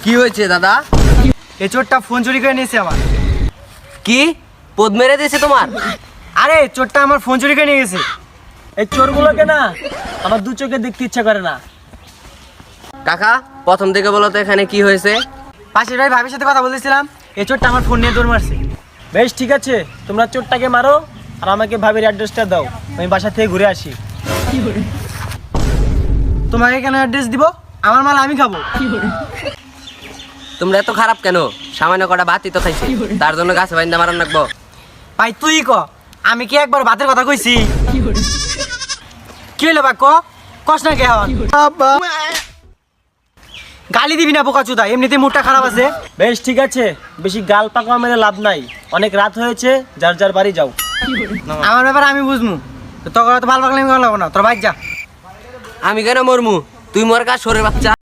কি হয়েছে দাদা? এই চোরটা ফোন চুরি করে নিয়েছে আমার। কি পদ মেরে দিয়েছে তোমার? আরে চোরটা আমার ফোন চুরি করে নিয়ে গেছে। এই চোরগুলোকে না আমার দু চোখে দেখতে ইচ্ছা করে না। কাকা প্রথম থেকে বলো তো এখানে কি হয়েছে? পাশের ভাই ভাবির সাথে কথা বলতেছিলাম, এই চোরটা আমার ফোন নিয়ে দৌড় মারছে। বেশ ঠিক আছে, তোমরা চোরটাকে মারো আর আমাকে ভাবির অ্যাড্রেসটা দাও, আমি বাসা থেকে ঘুরে আসি। তোমাকে কেন অ্যাড্রেস দিব? আমার মাল আমি খাবো। তোমরা এত খারাপ কেন? সামান্য কটা বাতি তো খাইছে, তার জন্য গাছে বাইন্দা মারান রাখবো? ভাই তুই ক, আমি কি একবার ভাতের কথা কইছি? কি হলো বা কস না কে হন? গালি দিবি না বোকা চুদা, এমনিতে মুডটা খারাপ আছে। বেশ ঠিক আছে, বেশি গাল পাকা মেরে লাভ নাই, অনেক রাত হয়েছে, যার যার বাড়ি যাও। আমার ব্যাপারে আমি বুঝমু, তোর তো ভালো পাকলে আমি ভালো না, তোর বাইক যা। আমি কেন মরমু? তুই মর গা সরের বাচ্চা।